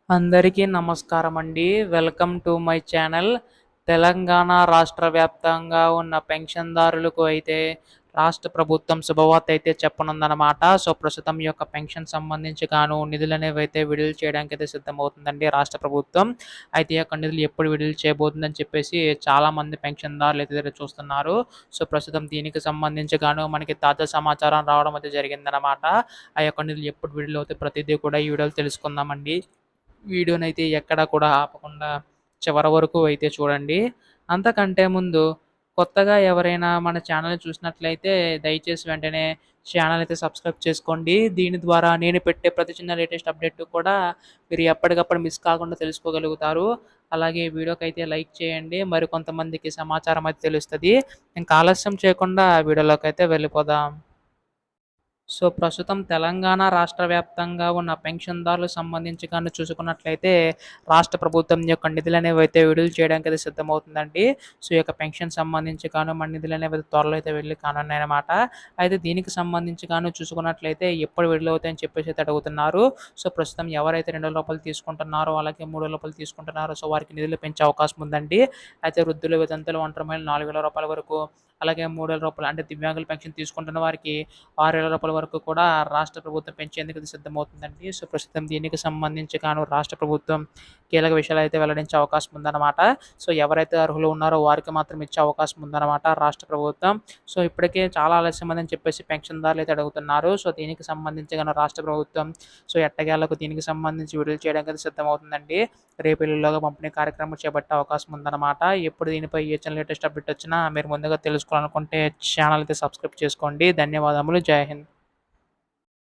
అందరికీ నమస్కారమండి. Welcome to my channel. Telangana రాష్ట్ర వ్యాప్తంగా ఉన్న పెన్షన్‌దారులకు అయితే రాష్ట్ర ప్రభుత్వం శుభవార్త అయితే చెప్పనుందనమాట. సో, ప్రస్తుతం ఈ యొక్క పెన్షన్ సంబంధించి గాను నిధులనేవైతే విడుదల చేయడానికైతే సిద్ధమవుతుందండి రాష్ట్ర ప్రభుత్వం. అయితే ఈ యొక్క నిధులు ఎప్పుడు విడుదల చేయబోతుందని చెప్పేసి చాలామంది పెన్షన్‌దారులైతే ఎదురు చూస్తున్నారు. సో, ప్రస్తుతం దీనికి సంబంధించి గాను మనకి తాజా సమాచారం రావడం అయితే జరిగిందనమాట. ఆ యొక్క నిధులు ఎప్పుడు విడుదలవుతాయి ప్రతిదీ కూడా ఈ వీడియోలో తెలుసుకుందామండి. వీడియోనైతే ఎక్కడా కూడా ఆపకుండా చివరి వరకు అయితే చూడండి. అంతకంటే ముందు కొత్తగా ఎవరైనా మన ఛానల్‌ని చూసినట్లయితే దయచేసి వెంటనే ఛానల్ అయితే సబ్స్క్రైబ్ చేసుకోండి. దీని ద్వారా నేను పెట్టే ప్రతి చిన్న లేటెస్ట్ అప్డేట్ కూడా మీరు ఎప్పటికప్పుడు మిస్ కాకుండా తెలుసుకోగలుగుతారు. అలాగే వీడియోకైతే లైక్ చేయండి. మరికొంతమందికి సమాచారం అయితే తెలుస్తది. ఇంకా ఆలస్యం చేయకుండా వీడియోలోకైతే వెళ్ళిపోదాం. సో, ప్రస్తుతం తెలంగాణ రాష్ట్ర వ్యాప్తంగా ఉన్న పెన్షన్‌దారులకు సంబంధించి గాను చూసుకున్నట్లయితే, రాష్ట్ర ప్రభుత్వం ఈ యొక్క నిధులనేవైతే విడుదల చేయడానికైతే సిద్ధమవుతుందండి. సో, ఈ యొక్క పెన్షన్ సంబంధించి గాను మన నిధులనేవి త్వరలో అయితే వెళ్లి కానున్నాయన్నమాట. అయితే దీనికి సంబంధించి గాను చూసుకున్నట్లయితే ఎప్పుడు విడుదలవుతాయని చెప్పేసి అయితే అడుగుతున్నారు. సో, ప్రస్తుతం ఎవరైతే రూ. 2,000 తీసుకుంటున్నారో, అలాగే రూ. 3,000 తీసుకుంటున్నారో, సో, వారికి నిధులు పెంచే అవకాశం ఉందండి. అయితే వృద్ధులు, వితంతులు, ఒంటరి మహిళలు రూ. 4,000 వరకు, అలాగే రూ. 3,000 అంటే దివ్యాంగుల పెన్షన్ తీసుకుంటున్న వారికి రూ. 6,000 వరకు కూడా రాష్ట్ర ప్రభుత్వం పెంచేందుకు ఇది సిద్ధమవుతుందండి. సో, ప్రస్తుతం దీనికి సంబంధించి గాను రాష్ట్ర ప్రభుత్వం కీలక విషయాలైతే వెల్లడించే అవకాశం ఉందన్నమాట. సో, ఎవరైతే అర్హులు ఉన్నారో వారికి మాత్రం ఇచ్చే అవకాశం ఉందన్నమాట రాష్ట్ర ప్రభుత్వం. సో, ఇప్పటికే చాలా ఆలస్యమైందని చెప్పేసి పెన్షన్‌దారులైతే అడుగుతున్నారు. సో, దీనికి సంబంధించి గాను రాష్ట్ర ప్రభుత్వం ఎట్టకేలకు దీనికి సంబంధించి విడుదల చేయడానికైతే సిద్ధమవుతుందండి. రేపు ఎల్లుండిలోగా పంపిణీ కార్యక్రమం చేపట్టే అవకాశం ఉందన్నమాట. ఎప్పుడు దీనిపై ఏ చిన్న లేటెస్ట్ అప్డేట్ వచ్చినా మీరు ముందుగా తెలుసుకోవాలనుకుంటే ఛానల్ అయితే సబ్స్క్రైబ్ చేసుకోండి. ధన్యవాదములు. జై హింద్.